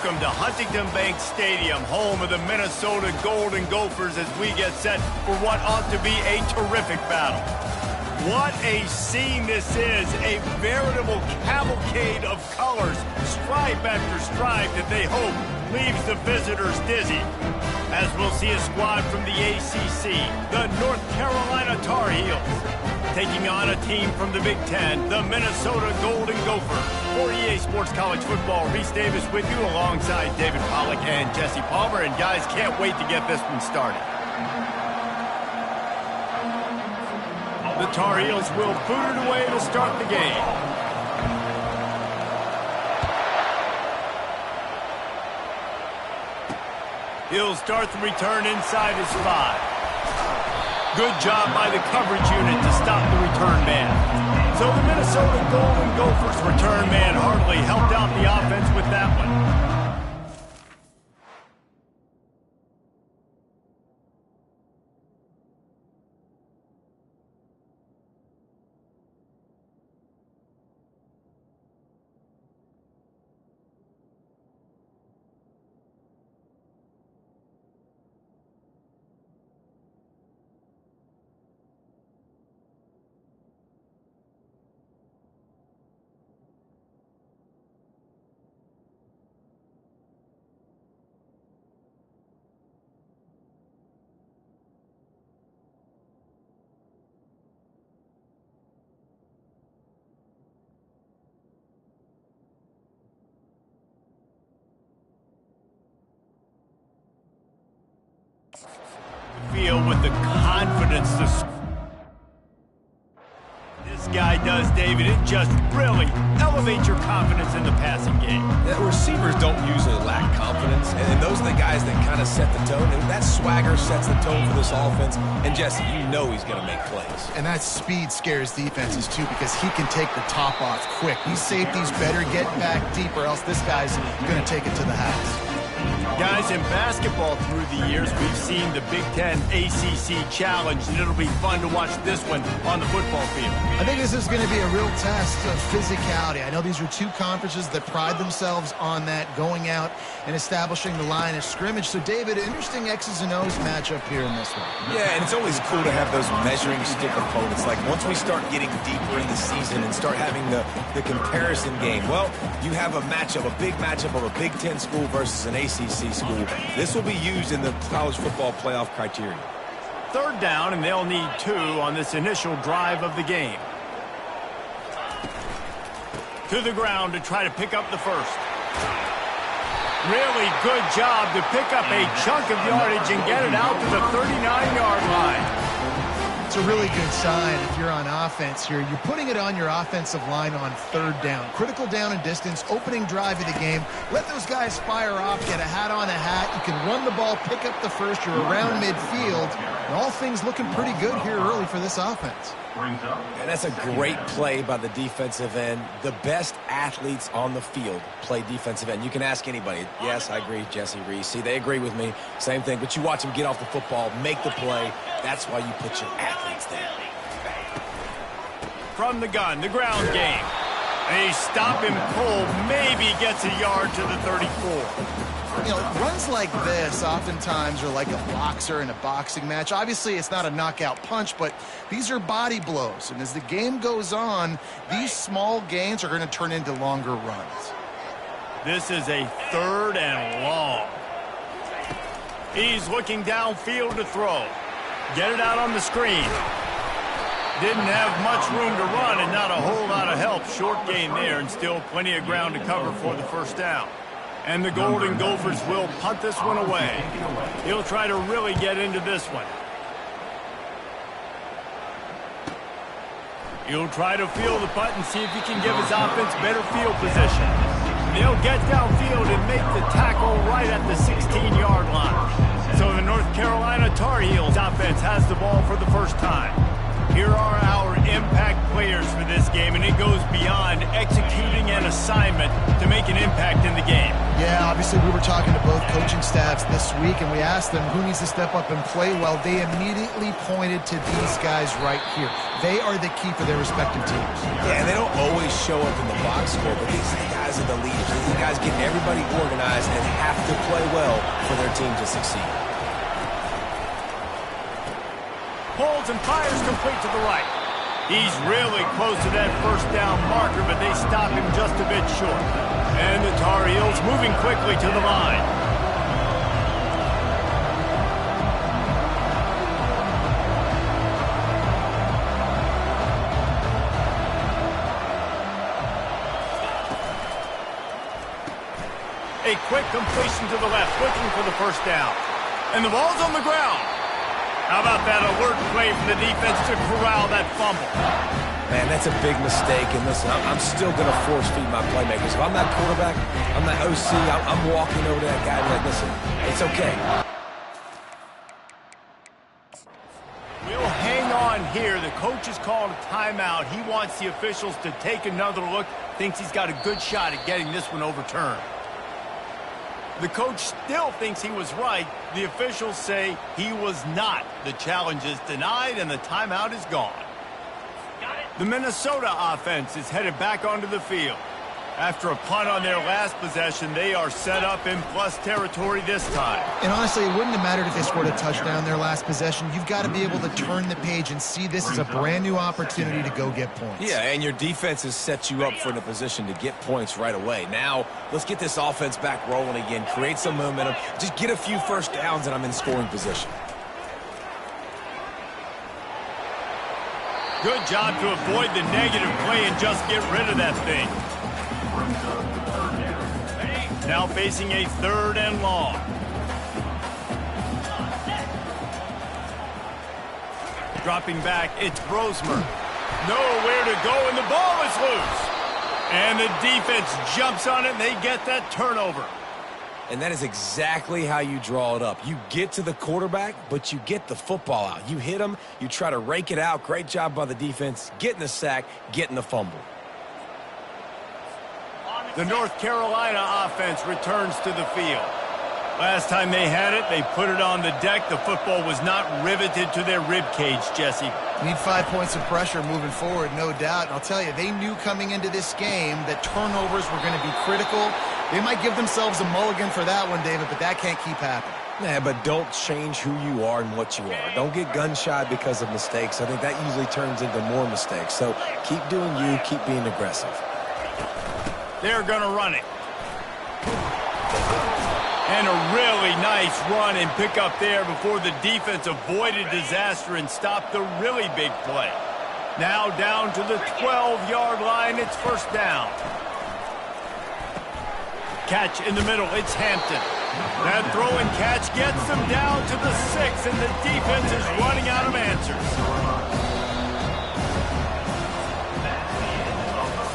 Welcome to Huntington Bank Stadium, home of the Minnesota Golden Gophers, as we get set for what ought to be a terrific battle. What a scene this is, a veritable cavalcade of colors, stripe after stripe that they hope leaves the visitors dizzy. As we'll see a squad from the ACC, the North Carolina Tar Heels, taking on a team from the Big Ten, the Minnesota Golden Gophers. For EA Sports College Football, Reese Davis with you alongside David Pollack and Jesse Palmer. And guys, can't wait to get this one started. The Tar Heels will boot it away to start the game. He'll start the return inside his 5. Good job by the coverage unit to stop the return man. So the Minnesota Golden Gophers return man hardly helped out the offense with that one. Feel with the confidence this guy does, David. It just really elevates your confidence in the passing game. Yeah, receivers don't usually lack confidence, and those are the guys that kind of set the tone. And that swagger sets the tone for this offense. And Jesse, you know he's going to make plays. And that speed scares defenses too, because he can take the top off quick. These safeties better get back deep, or else this guy's going to take it to the house. Guys, in basketball through the years, we've seen the Big Ten ACC Challenge, and it'll be fun to watch this one on the football field. I think this is going to be a real test of physicality. I know these are two conferences that pride themselves on that, going out and establishing the line of scrimmage. So, David, interesting X's and O's matchup here in this one. Yeah, and it's always cool to have those measuring stick opponents. Like, once we start getting deeper in the season and start having the comparison game, well, you have a matchup, a big matchup of a Big Ten school versus an ACC school. This will be used in the college football playoff criteria. Third down, and they'll need 2 on this initial drive of the game. To the ground to try to pick up the first. Really good job to pick up a chunk of yardage and get it out to the 39-yard line. It's a really good sign if you're on offense here. You're putting it on your offensive line on third down. Critical down and distance, opening drive of the game. Let those guys fire off, get a hat on a hat. You can run the ball, pick up the first. You're around midfield. And all things looking pretty good here early for this offense. And that's a great play by the defensive end. The best athletes on the field play defensive end. You can ask anybody. Yes, I agree, Jesse Reese. See, they agree with me. Same thing. But you watch them get off the football, make the play. That's why you put your athletes there. From the gun, the ground game. They stop him cold. Maybe gets a yard to the 34. You know, runs like this oftentimes are like a boxer in a boxing match. Obviously, it's not a knockout punch, but these are body blows. And as the game goes on, these small gains are going to turn into longer runs. This is a 3rd and long. He's looking downfield to throw. Get it out on the screen. Didn't have much room to run and not a whole lot of help. Short gain there and still plenty of ground to cover for the first down. And the Golden Gophers will punt this one away. He'll try to really get into this one. He'll try to field the punt and see if he can give his offense better field position. They'll get downfield and make the tackle right at the 16-yard line. So the North Carolina Tar Heels offense has the ball for the first time. Here are our impact players for this game, and it goes beyond executing an assignment to make an impact in the game. Yeah, obviously we were talking to both coaching staffs this week, and we asked them who needs to step up and play well. They immediately pointed to these guys right here. They are the key for their respective teams. Yeah, and they don't always show up in the box score, but these guys are the leaders. These guys get everybody organized and have to play well for their team to succeed. Pulls and fires complete to the right. He's really close to that first down marker, but they stop him just a bit short. And the Tar Heels moving quickly to the line. A quick completion to the left, looking for the first down. And the ball's on the ground. How about that alert play from the defense to corral that fumble? Man, that's a big mistake. And listen, I'm still going to force feed my playmakers. If I'm that quarterback, I'm that OC, I'm walking over to that guy and like, listen, it's okay. We'll hang on here. The coach has called a timeout. He wants the officials to take another look. Thinks he's got a good shot at getting this one overturned. The coach still thinks he was right. The officials say he was not. The challenge is denied, and the timeout is gone. The Minnesota offense is headed back onto the field. After a punt on their last possession, they are set up in plus territory this time. And honestly, it wouldn't have mattered if they scored a touchdown their last possession. You've got to be able to turn the page and see this as a brand new opportunity to go get points. Yeah, and your defense has set you up for a position to get points right away. Now, let's get this offense back rolling again, create some momentum, just get a few first downs, and I'm in scoring position. Good job to avoid the negative play and just get rid of that thing. Now facing a 3rd and long. Dropping back, it's Brosmer. Nowhere to go, and the ball is loose. And the defense jumps on it, and they get that turnover. And that is exactly how you draw it up. You get to the quarterback, but you get the football out. You hit him, you try to rake it out. Great job by the defense, getting the sack, getting the fumble. The North Carolina offense returns to the field. Last time they had it, they put it on the deck. The football was not riveted to their rib cage, Jesse. Need 5 points of pressure moving forward, no doubt. And I'll tell you, they knew coming into this game that turnovers were going to be critical. They might give themselves a mulligan for that one, David, but that can't keep happening. Yeah, but don't change who you are and what you are. Don't get gun-shy because of mistakes. I think that usually turns into more mistakes. So keep doing you, keep being aggressive. They're going to run it. And a really nice run and pick up there before the defense avoided disaster and stopped the really big play. Now down to the 12-yard line. It's first down. Catch in the middle. It's Hampton. That throw and catch gets them down to the 6, and the defense is running out of answers.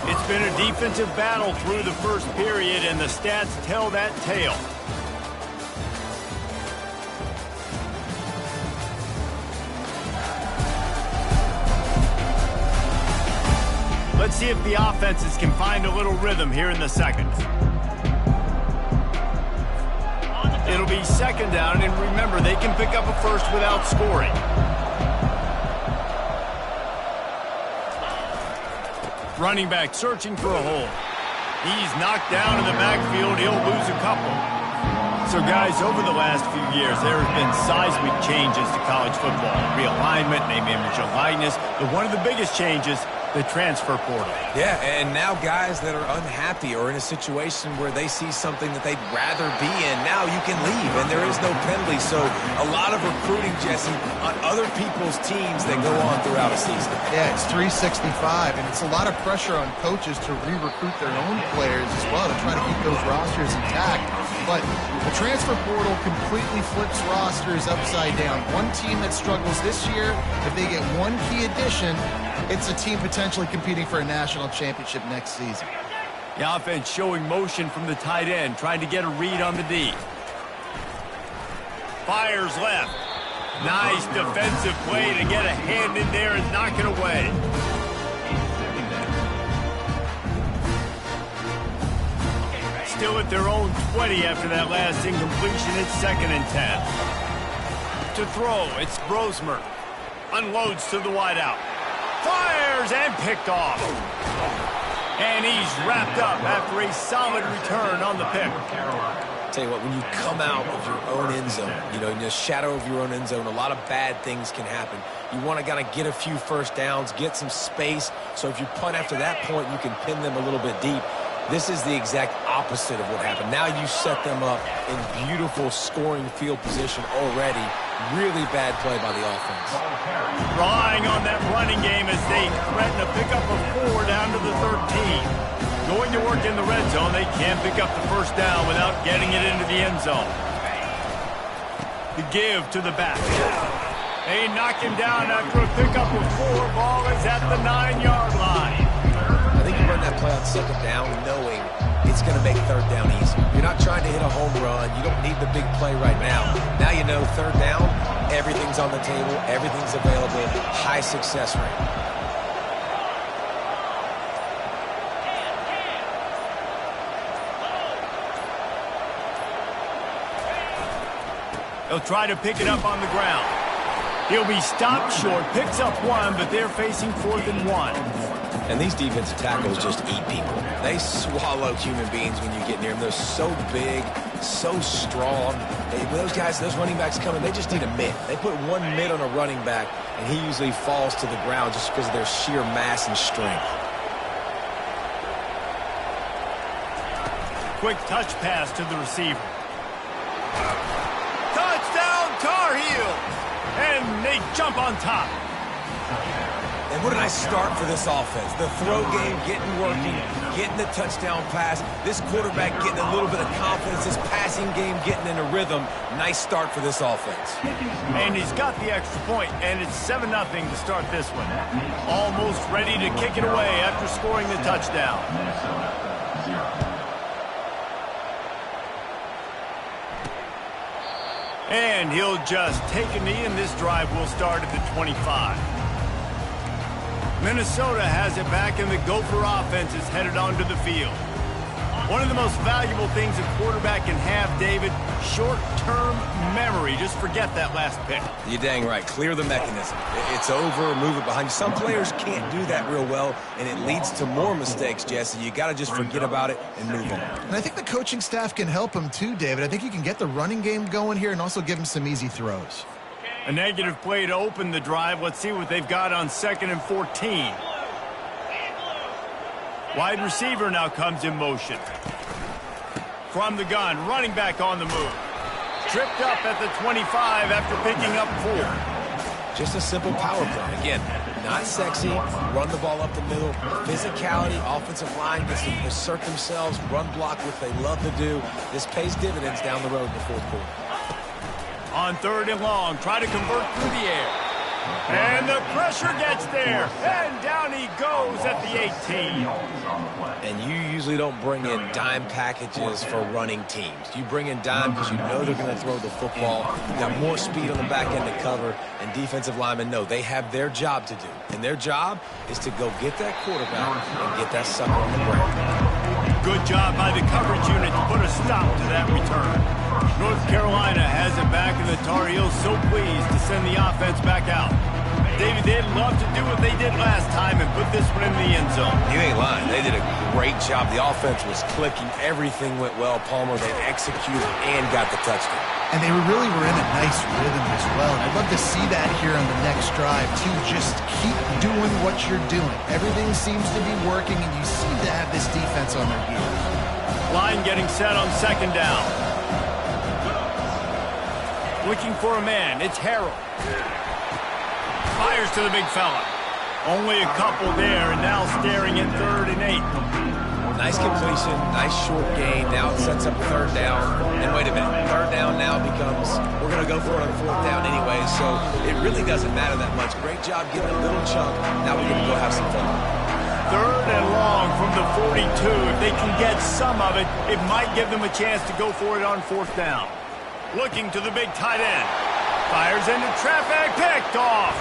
It's been a defensive battle through the first period, and the stats tell that tale. Let's see if the offenses can find a little rhythm here in the second. It'll be second down, and remember, they can pick up a first without scoring. Running back searching for a hole. He's knocked down in the backfield. He'll lose a couple. So, guys, over the last few years, there have been seismic changes to college football. Realignment, name, image, and likeness. But one of the biggest changes, the transfer portal. Yeah, and now guys that are unhappy or in a situation where they see something that they'd rather be in, now you can leave, and there is no penalty. So a lot of recruiting, Jesse, on other people's teams that go on throughout a season. Yeah, it's 365, and it's a lot of pressure on coaches to re-recruit their own players as well to try to keep those rosters intact. But the transfer portal completely flips rosters upside down. One team that struggles this year, if they get one key addition, it's a team potentially competing for a national championship next season. The offense showing motion from the tight end, trying to get a read on the D. Fires left. Nice defensive play to get a hand in there and knock it away. still at their own 20 after that last incompletion. It's 2nd and 10. To throw, it's Brosmer. Unloads to the wideout. Fires and picked off. And he's wrapped up after a solid return on the pick. Tell you what, when you come out of your own end zone, you know, in the shadow of your own end zone, a lot of bad things can happen. You want to kind of get a few first downs, get some space, so if you punt after that point, you can pin them a little bit deep. This is the exact opposite of what happened. Now you set them up in beautiful scoring field position already. Really bad play by the offense. Relying on that running game as they threaten a pickup of 4 down to the 13. Going to work in the red zone. They can't pick up the first down without getting it into the end zone. The give to the back. They knock him down after a pickup of 4. Ball is at the 9-yard line. I think you run that play on 2nd down knowing it's going to make 3rd down easy. You're not trying to hit a home run. You don't need the big play right now. Now you know 3rd down, everything's on the table, everything's available, high success rate. They'll try to pick it up on the ground. He'll be stopped short, picks up 1, but they're facing 4th and 1. And these defensive tackles just eat people. They swallow human beings when you get near them. They're so big, so strong. Those guys, those running backs coming, they just need a mid. They put 1 mid on a running back, and he usually falls to the ground just because of their sheer mass and strength. Quick touch pass to the receiver. Touchdown, Tar Heels! And they jump on top. And what a nice start for this offense. The throw game getting working, getting the touchdown pass. This quarterback getting a little bit of confidence. This passing game getting in a rhythm. Nice start for this offense. And he's got the extra point, and it's 7-0 to start this one. Almost ready to kick it away after scoring the touchdown. And he'll just take a knee, and this drive will start at the 25. Minnesota has it back, and the Gopher offense is headed onto the field. One of the most valuable things a quarterback can have, David, short-term memory. Just forget that last pick. You're dang right. Clear the mechanism. It's over, move it behind you. Some players can't do that real well, and it leads to more mistakes, Jesse. You got to just forget about it and move on. And I think the coaching staff can help him too, David. I think you can get the running game going here and also give him some easy throws. A negative play to open the drive. Let's see what they've got on 2nd and 14. Wide receiver now comes in motion. From the gun, running back on the move. Tripped up at the 25 after picking up 4. Just a simple power play. Again, not sexy, run the ball up the middle. Physicality, offensive line gets to assert themselves, run block, what they love to do. This pays dividends down the road in the 4th quarter. On 3rd and long, try to convert through the air. And the pressure gets there. And down he goes at the 18. And you usually don't bring in dime packages for running teams. You bring in dime because you know they're going to throw the football. You got more speed on the back end to cover. And defensive linemen know they have their job to do. And their job is to go get that quarterback and get that sucker on the ground. Good job by the coverage unit to put a stop to that return. North Carolina has it back, and the Tar Heels so pleased to send the offense back out. David, they'd love to do what they did last time and put this one in the end zone. You ain't lying. They did a great job. The offense was clicking. Everything went well. Palmer, they executed and got the touchdown. And they really were in a nice rhythm as well. And I'd love to see that here on the next drive, too. Just keep doing what you're doing. Everything seems to be working, and you seem to have this defense on their heels. Line getting set on 2nd down. Looking for a man. It's Harrell. Fires to the big fella. Only a couple there, and now staring at 3rd and 8. Nice completion, nice short gain. Now it sets up 3rd down. And wait a minute, 3rd down now becomes, we're going to go for it on 4th down anyway, so it really doesn't matter that much. Great job getting a little chunk. Now we're going to go have some fun. 3rd and long from the 42. If they can get some of it, it might give them a chance to go for it on 4th down. Looking to the big tight end. Fires into traffic, picked off.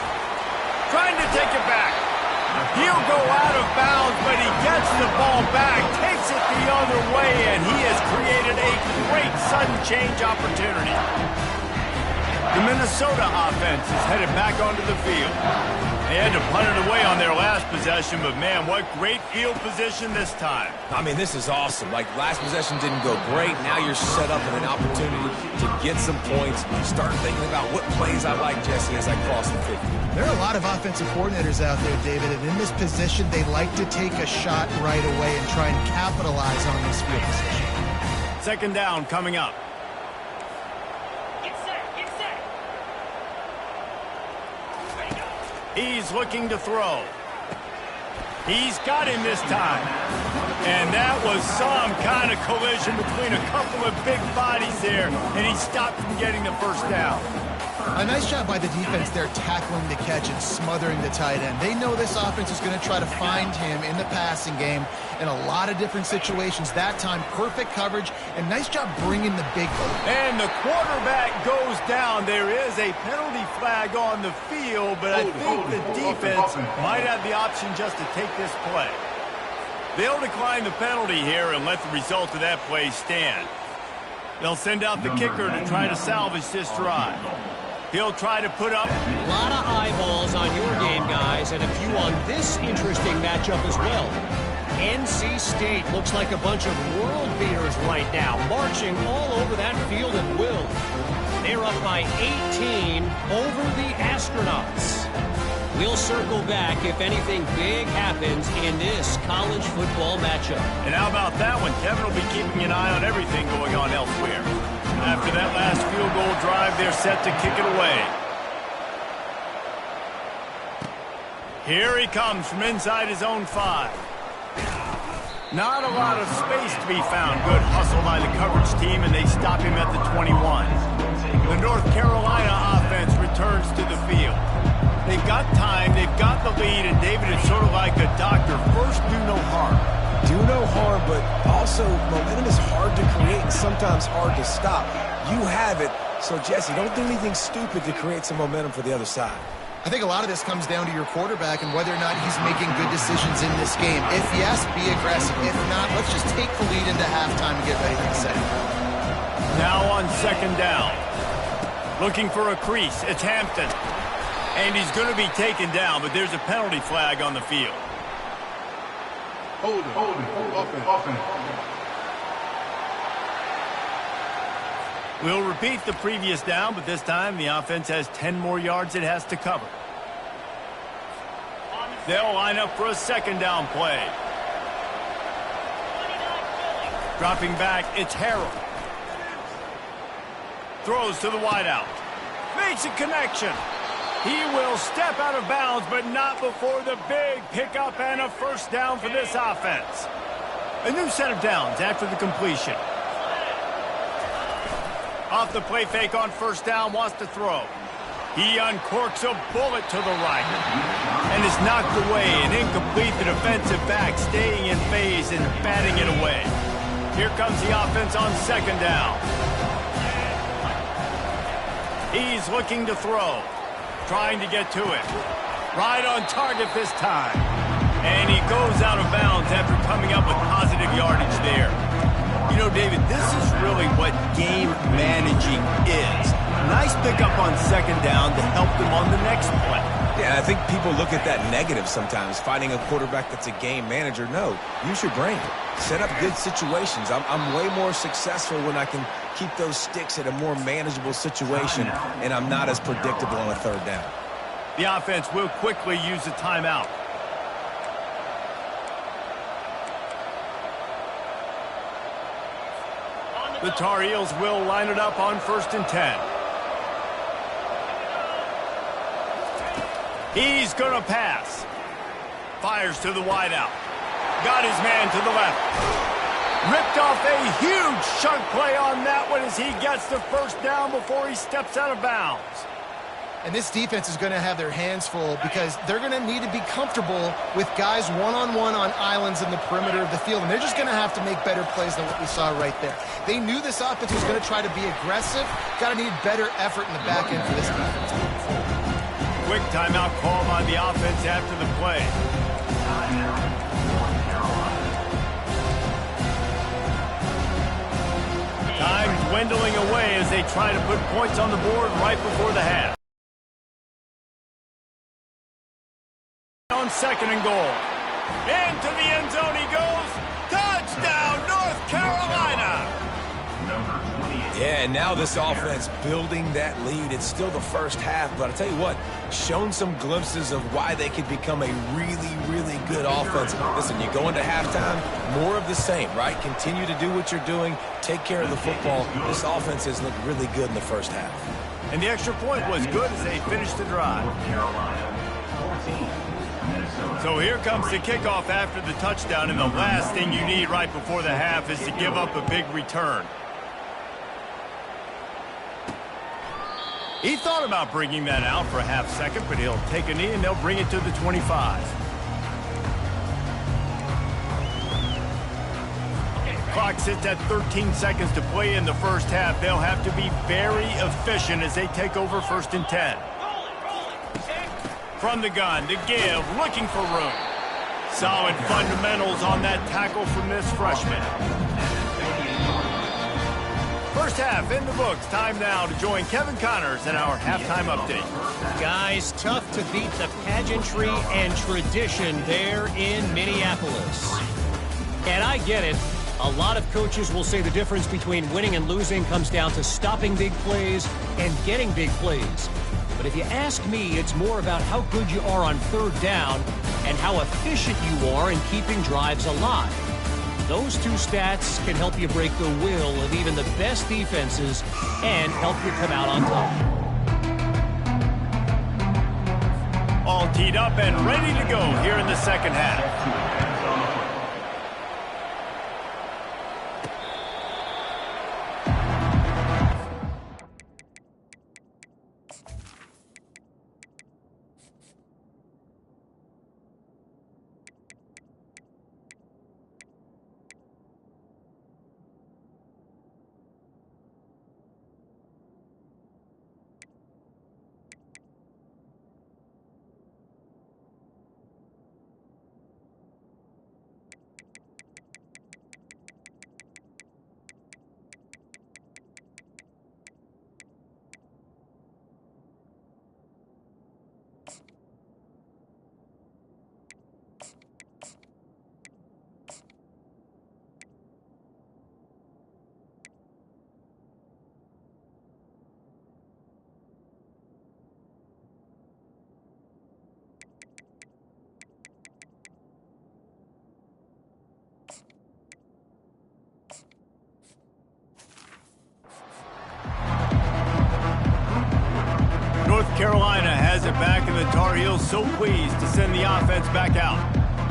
Trying to take it back. He'll go out of bounds, but he gets the ball back, takes it the other way, and he has created a great sudden change opportunity. The Minnesota offense is headed back onto the field. They had to punt it away on their last possession, but man, what great field position this time. I mean, this is awesome. Like, last possession didn't go great. Now you're set up with an opportunity to get some points. Start thinking about what plays I like, Jesse, as I cross the 50. There are a lot of offensive coordinators out there, David, and in this position, they like to take a shot right away and try and capitalize on this field position. Second down coming up. He's looking to throw. He's got him this time. And that was some kind of collision between a couple of big bodies there, and he stopped from getting the first down. A nice job by the defense there tackling the catch and smothering the tight end. They know this offense is going to try to find him in the passing game in a lot of different situations. That time, perfect coverage, and nice job bringing the big one. And the quarterback goes down. There is a penalty flag on the field, but I think the defense might have the option just to take this play. They'll decline the penalty here and let the result of that play stand. They'll send out the kicker to try to salvage this drive. He'll try to put up a lot of eyeballs on your game, guys, and a few on this interesting matchup as well. NC State looks like a bunch of world beaters right now, marching all over that field at will. They're up by 18 over the Astronauts. We'll circle back if anything big happens in this college football matchup. And how about that one? Kevin will be keeping an eye on everything going on elsewhere. After that last field goal drive, they're set to kick it away. Here he comes from inside his own 5. Not a lot of space to be found. Good hustle by the coverage team, and they stop him at the 21. The North Carolina offense returns to the field. They've got time, they've got the lead, and David is sort of like a doctor. First, do no harm. Do no harm, but also momentum is hard to create and sometimes hard to stop. You have it, so Jesse, don't do anything stupid to create some momentum for the other side. I think a lot of this comes down to your quarterback and whether or not he's making good decisions in this game. If yes, be aggressive. If not, let's just take the lead into halftime and get ready for the second. Now on second down. Looking for a crease. It's Hampton. And he's going to be taken down, but there's a penalty flag on the field. Hold it. Offense. We'll repeat the previous down, but this time the offense has 10 more yards it has to cover. They'll line up for a second down play. Dropping back, it's Harrell. Throws to the wideout. Makes a connection. He will step out of bounds, but not before the big pickup and a first down for this offense. A new set of downs after the completion. Off the play fake on first down, wants to throw. He uncorks a bullet to the right. And is knocked away and incomplete. The defensive back staying in phase and batting it away. Here comes the offense on second down. He's looking to throw. Trying to get to it. Right on target this time. And he goes out of bounds after coming up with positive yardage there. You know, David, this is really what game managing is. Nice pickup on second down to help them on the next play. Yeah, I think people look at that negative sometimes, finding a quarterback that's a game manager. No, use your brain. Set up good situations. I'm way more successful when I can keep those sticks at a more manageable situation, and I'm not as predictable on a third down. The offense will quickly use a timeout. The Tar Heels will line it up on 1st and 10. He's going to pass. Fires to the wideout. Got his man to the left. Ripped off a huge chunk play on that one as he gets the first down before he steps out of bounds. And this defense is going to have their hands full because they're going to need to be comfortable with guys one-on-one on islands in the perimeter of the field. And they're just going to have to make better plays than what we saw right there. They knew this offense was going to try to be aggressive. Got to need better effort in the back end for this defense. Quick timeout called on the offense after the play. Time dwindling away as they try to put points on the board right before the half. On second and goal. Into the end zone he goes. Touchdown, North Carolina! Yeah, and now this offense building that lead. It's still the first half, but I'll tell you what, shown some glimpses of why they could become a really, really good offense. Listen, you go into halftime, more of the same, right? Continue to do what you're doing, take care of the football. This offense has looked really good in the first half. And the extra point was good as they finished the drive. So here comes the kickoff after the touchdown, and the last thing you need right before the half is to give up a big return. He thought about bringing that out for a half second, but he'll take a knee and they'll bring it to the 25. Clock sits at 13 seconds to play in the first half. They'll have to be very efficient as they take over 1st and 10. From the gun, to give, looking for room. Solid fundamentals on that tackle from this freshman. First half in the books. Time now to join Kevin Connors in our halftime update. Guys, tough to beat the pageantry and tradition there in Minneapolis. And I get it. A lot of coaches will say the difference between winning and losing comes down to stopping big plays and getting big plays. But if you ask me, it's more about how good you are on 3rd down and how efficient you are in keeping drives alive. Those two stats can help you break the will of even the best defenses and help you come out on top. All teed up and ready to go here in the second half. North Carolina has it back, and the Tar Heels so pleased to send the offense back out.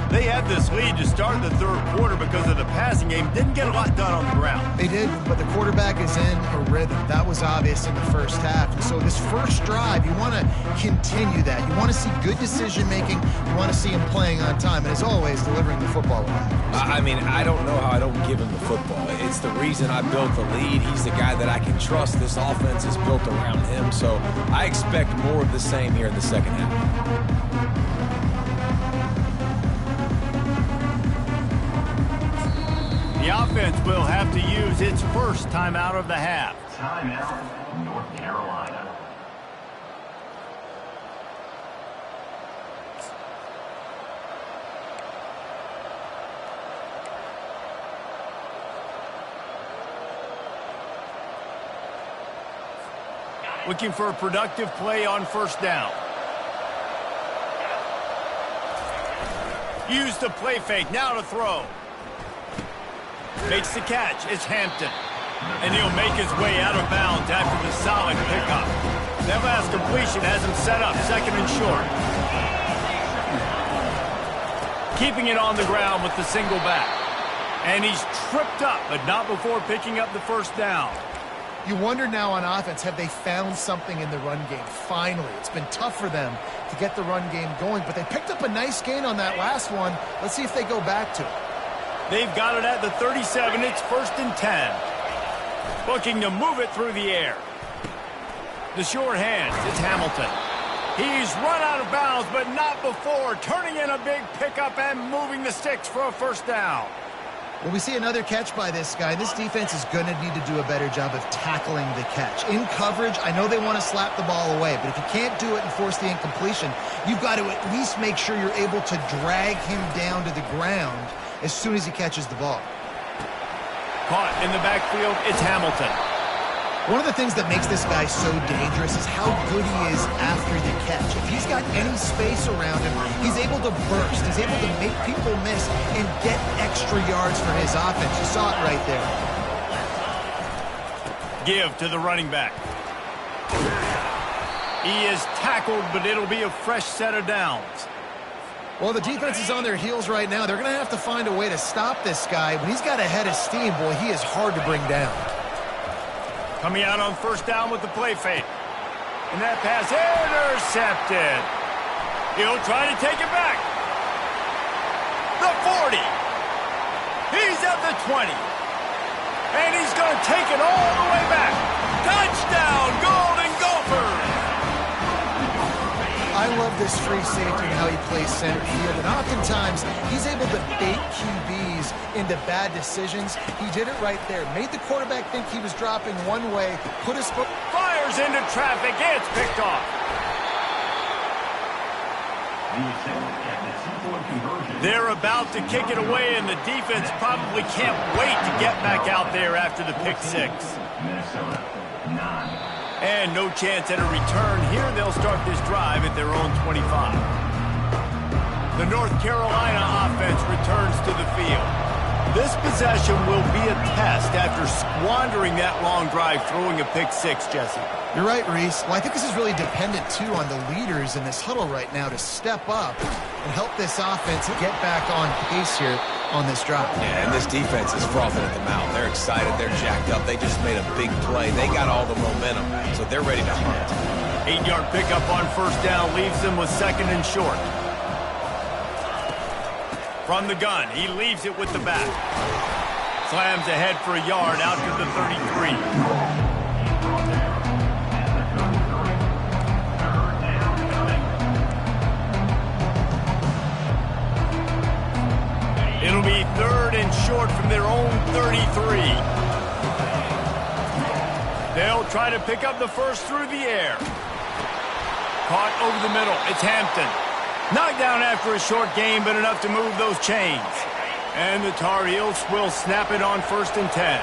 They had this lead to start the 3rd quarter because of the passing game. Didn't get a lot done on the ground. They did, but the quarterback is in a rhythm. That was obvious in the first half. And so this first drive, you want to continue that. You want to see good decision-making. You want to see him playing on time. And as always, delivering the football. I mean, I don't know how I don't give him the football. It's the reason I built the lead. He's the guy that I can trust. This offense is built around him. So I expect more of the same here in the second half. The offense will have to use its first timeout of the half. Timeout, North Carolina. Looking for a productive play on 1st down. Use the play fake, now to throw. Makes the catch, it's Hampton. And he'll make his way out of bounds after the solid pickup. That last completion has him set up 2nd and short. Keeping it on the ground with the single back. And he's tripped up, but not before picking up the 1st down. You wonder now on offense, have they found something in the run game? Finally, it's been tough for them to get the run game going, but they picked up a nice gain on that last one. Let's see if they go back to it. They've got it at the 37. It's 1st and 10. Looking to move it through the air. The short hands. It's Hamilton. He's run out of bounds, but not before, turning in a big pickup and moving the sticks for a first down. Well, we see another catch by this guy. This defense is going to need to do a better job of tackling the catch. In coverage, I know they want to slap the ball away, but if you can't do it and force the incompletion, you've got to at least make sure you're able to drag him down to the ground as soon as he catches the ball. Caught in the backfield, it's Hamilton. One of the things that makes this guy so dangerous is how good he is after the catch. If he's got any space around him, he's able to burst. He's able to make people miss and get extra yards for his offense. You saw it right there. Give to the running back. He is tackled, but it'll be a fresh set of downs. Well, the defense is on their heels right now. They're going to have to find a way to stop this guy. When he's got a head of steam, boy, he is hard to bring down. Coming out on first down with the play fake. And that pass intercepted. He'll try to take it back. The 40. He's at the 20. And he's going to take it all the way back. Touchdown, Golden Gophers! I love this free safety and how he plays center field. And oftentimes, he's able to bait QBs into bad decisions. He did it right there. Made the quarterback think he was dropping one way, put his foot... Fires into traffic. It's picked off. They're about to kick it away, and the defense probably can't wait to get back out there after the pick six. Minnesota, 9. And no chance at a return here. They'll start this drive at their own 25. The North Carolina offense returns to the field. This possession will be a test after squandering that long drive, throwing a pick six, Jesse. You're right, Reese. Well, I think this is really dependent, too, on the leaders in this huddle right now to step up and help this offense get back on pace here on this drive. Yeah, and this defense is frothing at the mouth. They're excited. They're jacked up. They just made a big play. They got all the momentum, so they're ready to hunt. 8-yard pickup on first down leaves them with second and short. From the gun, he leaves it with the back. Slams ahead for a yard out to the 33. It'll be third and short from their own 33. They'll try to pick up the first through the air. Caught over the middle. It's Hampton. Knocked down after a short gain, but enough to move those chains. And the Tar Heels will snap it on first and 10.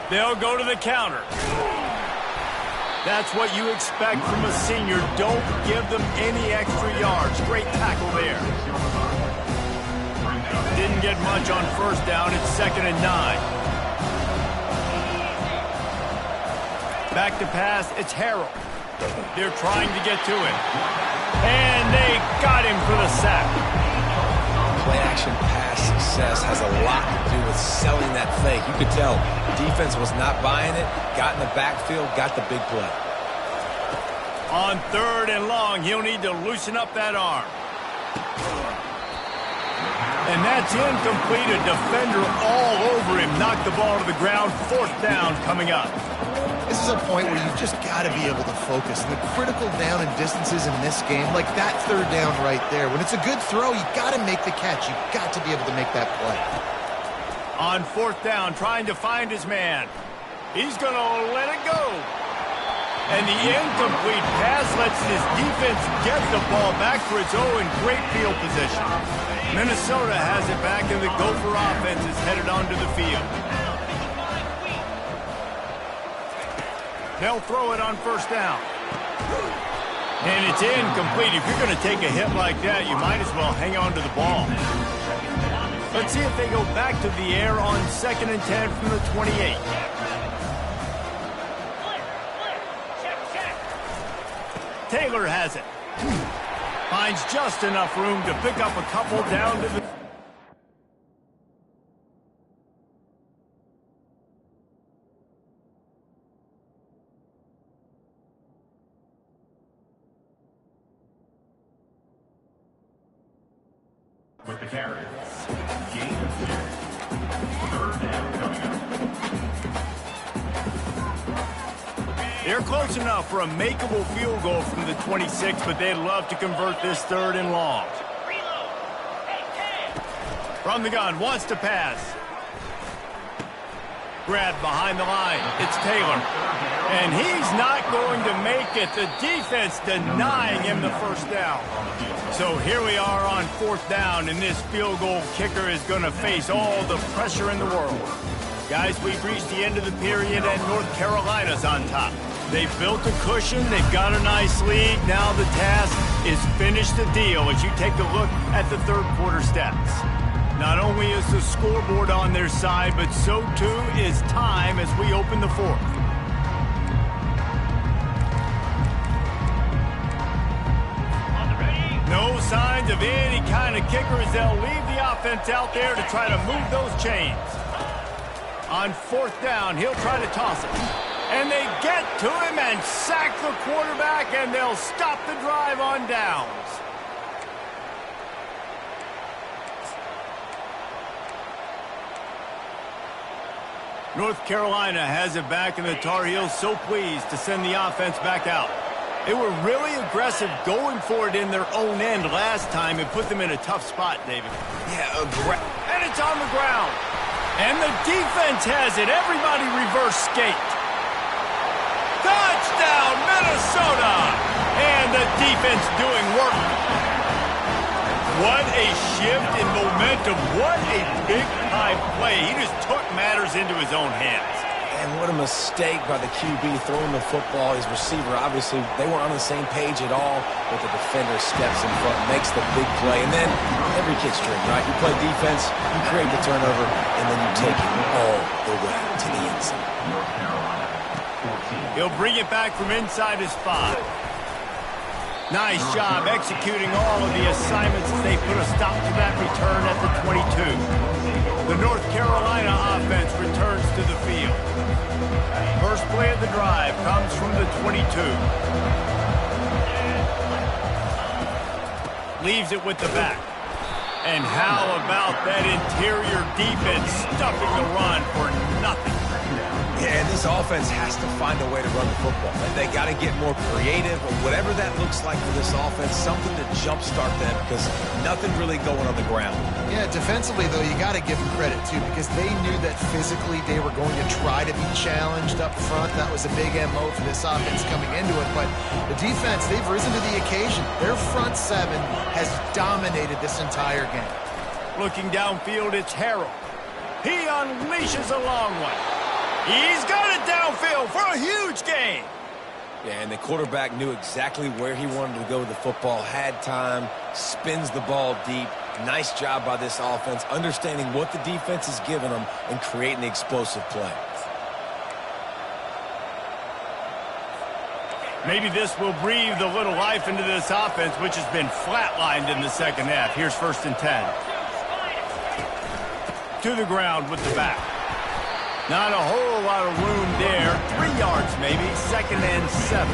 They'll go to the counter. That's what you expect from a senior. Don't give them any extra yards. Great tackle there. Didn't get much on first down. It's second and 9. Back to pass. It's Harrell. They're trying to get to it. And they got him for the sack. Play-action pass success has a lot to do with selling that fake. You could tell defense was not buying it, got in the backfield, got the big play. On third and long, he'll need to loosen up that arm. And that's incomplete. A defender all over him. Knocked the ball to the ground. Fourth down coming up. This is a point where you've just got to be able to focus. And the critical down and distances in this game, like that third down right there, when it's a good throw, you got to make the catch. You've got to be able to make that play. On fourth down, trying to find his man. He's going to let it go. And the incomplete pass lets his defense get the ball back for its own great field position. Minnesota has it back, and the Gopher offense is headed onto the field. They'll throw it on first down. And it's incomplete. If you're going to take a hit like that, you might as well hang on to the ball. Let's see if they go back to the air on second and 10 from the 28. Taylor has it. Finds just enough room to pick up a couple down to the... With the carry. Gain of 2. Third down coming up. They're close enough for a makeable field goal from the 26, but they'd love to convert this 3rd and long. From the gun, wants to pass. Grabbed behind the line. It's Taylor. And he's not going to make it. The defense denying him the first down. So here we are on 4th down, and this field goal kicker is going to face all the pressure in the world. Guys, we've reached the end of the period, and North Carolina's on top. They've built a cushion. They've got a nice lead. Now the task is finish the deal as you take a look at the 3rd quarter stats. Not only is the scoreboard on their side, but so too is time as we open the 4th. No signs of any kind of kickers. They'll leave the offense out there to try to move those chains. On 4th down, he'll try to toss it. And they get to him and sack the quarterback, and they'll stop the drive on downs. North Carolina has it back, and the Tar Heels so pleased to send the offense back out. They were really aggressive going for it in their own end last time and put them in a tough spot, David. Yeah, and it's on the ground. And the defense has it. Everybody reverse skate. Touchdown, Minnesota! And the defense doing work. What a shift in momentum. What a big-time play. He just took matters into his own hands. And what a mistake by the QB throwing the football. His receiver, obviously, they weren't on the same page at all, but the defender steps in front, makes the big play, and then every kid's dream, right? You play defense, you create the turnover, and then you take it all the way to the end zone. He'll bring it back from inside his 5. Nice job executing all of the assignments as they put a stop to that return at the 22. The North Carolina offense returns to the field. First play of the drive comes from the 22. Leaves it with the back. And how about that interior defense stuffing the run for nothing? Yeah, and this offense has to find a way to run the football. They got to get more creative, or whatever that looks like for this offense, something to jumpstart them, because nothing really going on the ground. Yeah, defensively, though, you got to give them credit, too, because they knew that physically they were going to try to be challenged up front. That was a big MO for this offense coming into it. But the defense, they've risen to the occasion. Their front 7 has dominated this entire game. Looking downfield, it's Harrell. He unleashes a long one. He's got it downfield for a huge gain. Yeah, and the quarterback knew exactly where he wanted to go with the football, had time, spins the ball deep. Nice job by this offense, understanding what the defense is giving them and creating the explosive play. Maybe this will breathe a little life into this offense, which has been flatlined in the second half. Here's 1st and 10. To the ground with the back. Not a whole lot of room there. 3 yards maybe. 2nd and 7.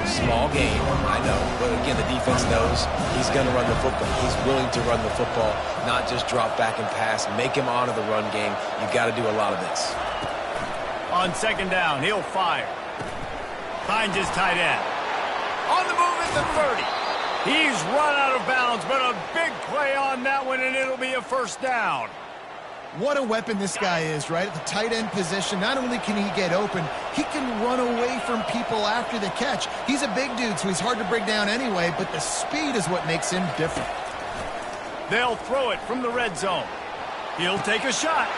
Small game, I know. But again, the defense knows he's going to run the football. He's willing to run the football, not just drop back and pass. Make him honor the run game. You got to do a lot of this. On 2nd down, he'll fire. Finds his tight end. On the move at the 30. He's run out of bounds, but a big play on that one, and it'll be a 1st down. What a weapon this guy is, right? At the tight end position, not only can he get open, he can run away from people after the catch. He's a big dude, so he's hard to bring down anyway, but the speed is what makes him different. They'll throw it from the red zone. He'll take a shot.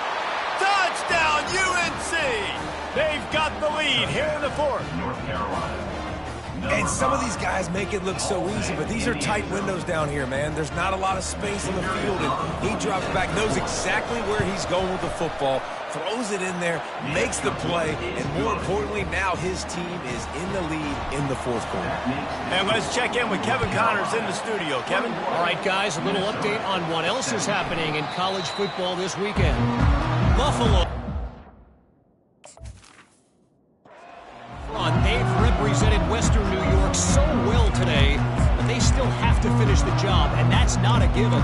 Touchdown, UNC! They've got the lead here in the 4th. North Carolina. And some of these guys make it look so easy, but these are tight windows down here, man. There's not a lot of space on the field, and he drops back, knows exactly where he's going with the football, throws it in there, makes the play, and more importantly, now his team is in the lead in the 4th quarter. And let's check in with Kevin Connors in the studio. Kevin? All right, guys, a little update on what else is happening in college football this weekend. Buffalo. They've represented Western New York so well today, but they still have to finish the job, and that's not a given.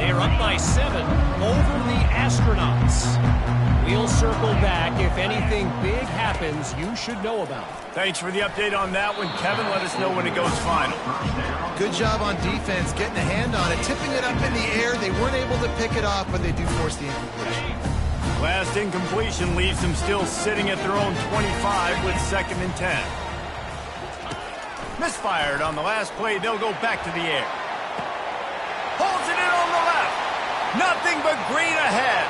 They're up by 7 over the Astronauts. We'll circle back. If anything big happens, you should know about it. Thanks for the update on that one, Kevin. Let us know when it goes final. Good job on defense, getting a hand on it, tipping it up in the air. They weren't able to pick it off, but they do force the incompletion. Last incompletion leaves them still sitting at their own 25 with 2nd and 10. Misfired on the last play. They'll go back to the air. Holds it in on the left. Nothing but green ahead.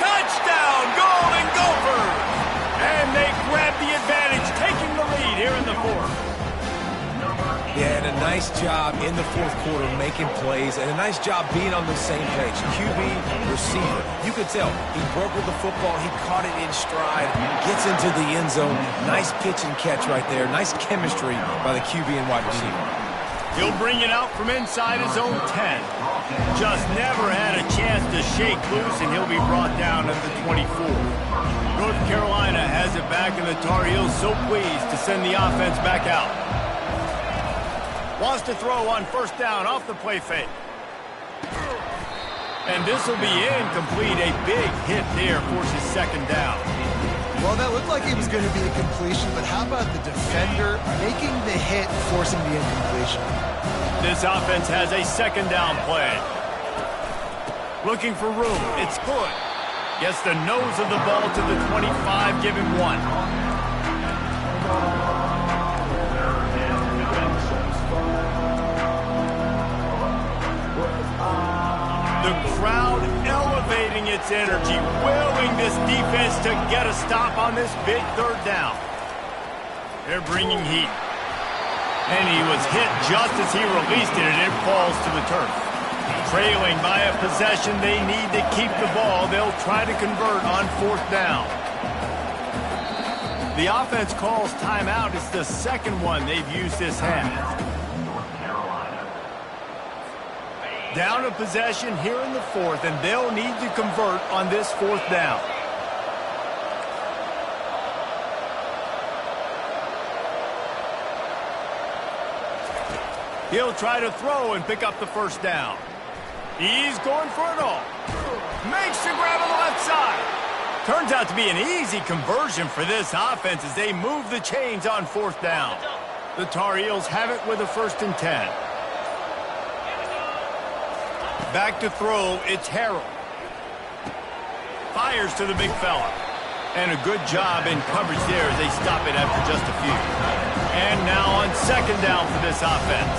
Touchdown, Golden Gophers! And they grab the advantage, taking the lead here in the 4th. Yeah, and a nice job in the 4th quarter making plays, and a nice job being on the same page. QB, receiver. You could tell he broke with the football. He caught it in stride, gets into the end zone. Nice pitch and catch right there. Nice chemistry by the QB and wide receiver. He'll bring it out from inside his own 10. Just never had a chance to shake loose, and he'll be brought down at the 24. North Carolina has it back, and the Tar Heels so pleased to send the offense back out. Wants to throw on 1st down off the play fake. And this will be incomplete. A big hit there forces 2nd down. Well, that looked like it was going to be a completion, but how about the defender making the hit, forcing the incompletion? This offense has a 2nd down play. Looking for room. It's good. Gets the nose of the ball to the 25, giving 1. The crowd elevating its energy, willing this defense to get a stop on this big 3rd down. They're bringing heat. And he was hit just as he released it, and it falls to the turf. Trailing by a possession, they need to keep the ball. They'll try to convert on 4th down. The offense calls timeout. It's the 2nd one they've used this half. Down a possession here in the 4th, and they'll need to convert on this 4th down. He'll try to throw and pick up the 1st down. He's going for it all. Makes the grab on the left side. Turns out to be an easy conversion for this offense as they move the chains on 4th down. The Tar Heels have it with a 1st and 10. Back to throw, it's Harrell. Fires to the big fella. And a good job in coverage there as they stop it after just a few. And now on 2nd down for this offense.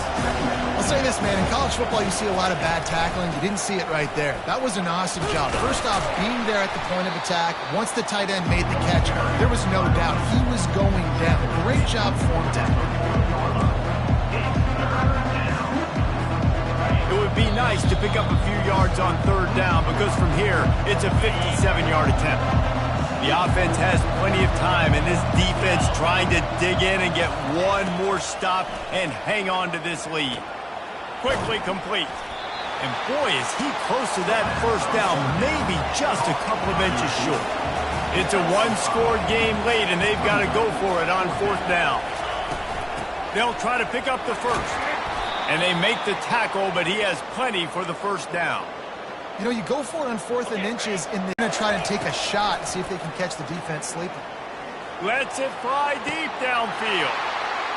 I'll say this, man. In college football, you see a lot of bad tackling. You didn't see it right there. That was an awesome job. First off, being there at the point of attack. Once the tight end made the catch, there was no doubt he was going down. Great job form tackling. It would be nice to pick up a few yards on 3rd down because from here, it's a 57-yard attempt. The offense has plenty of time, and this defense trying to dig in and get one more stop and hang on to this lead. Quickly complete. And boy, is he close to that 1st down, maybe just a couple of inches short. It's a one-score game late, and they've got to go for it on 4th down. They'll try to pick up the 1st. And they make the tackle, but he has plenty for the 1st down. You know, you go for it on 4th and inches, and they're going to try to take a shot and see if they can catch the defense sleeping. Lets it fly deep downfield.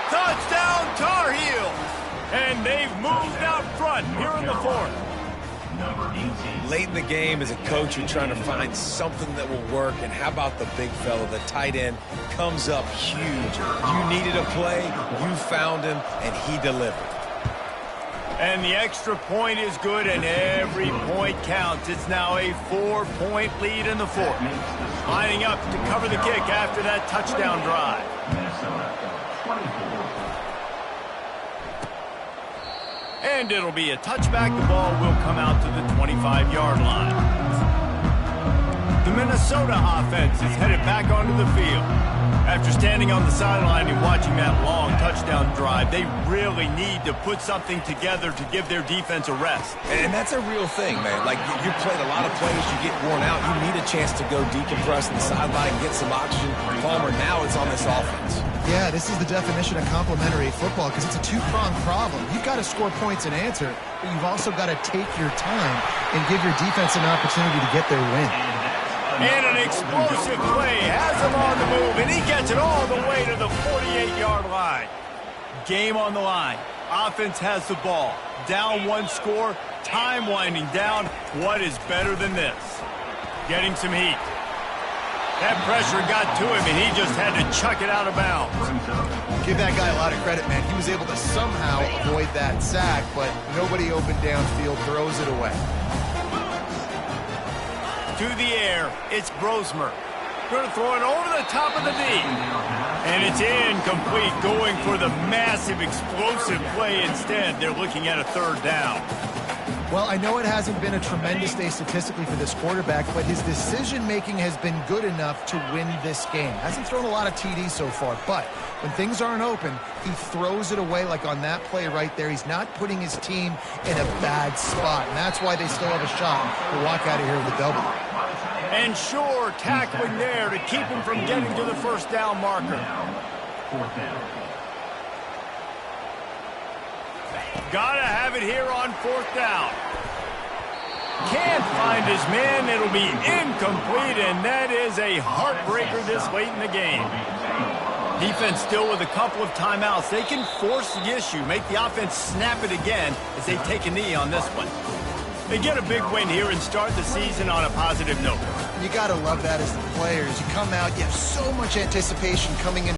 Touchdown, Tar Heels! And they've moved out front here in the 4th. Late in the game, as a coach, you're trying to find something that will work. And how about the big fella, the tight end, comes up huge. You needed a play, you found him, and he delivered. And the extra point is good, and every point counts. It's now a 4-point lead in the 4th. Lining up to cover the kick after that touchdown drive. And it'll be a touchback. The ball will come out to the 25-yard line. The Minnesota offense is headed back onto the field. After standing on the sideline and watching that long touchdown drive, they really need to put something together to give their defense a rest. And that's a real thing, man. Like, you played a lot of plays, you get worn out, you need a chance to go decompress on the sideline, get some oxygen. Palmer, now it's on this offense. Yeah, this is the definition of complementary football because it's a two-pronged problem. You've got to score points and answer, but you've also got to take your time and give your defense an opportunity to get their win. And an explosive play has him on the move, and he gets it all the way to the 48-yard line. Game on the line. Offense has the ball. Down one score, time winding down. What is better than this? Getting some heat. That pressure got to him, and he just had to chuck it out of bounds. Give that guy a lot of credit, man. He was able to somehow avoid that sack, but nobody open downfield, throws it away. To the air, it's Brosmer. Going to throw it over the top of the knee. And it's incomplete, going for the massive explosive play instead. They're looking at a third down. Well, I know it hasn't been a tremendous day statistically for this quarterback, but his decision-making has been good enough to win this game. Hasn't thrown a lot of TDs so far, but when things aren't open, he throws it away like on that play right there. He's not putting his team in a bad spot, and that's why they still have a shot to walk out of here with a W. And sure, tackling there to keep him from getting to the first down marker. Fourth down. Gotta have it here on fourth down. Can't find his man. It'll be incomplete, and that is a heartbreaker this late in the game. Defense still with a couple of timeouts. They can force the issue, make the offense snap it again as they take a knee on this one. They get a big win here and start the season on a positive note. You got to love that as the players. You come out, you have so much anticipation coming in.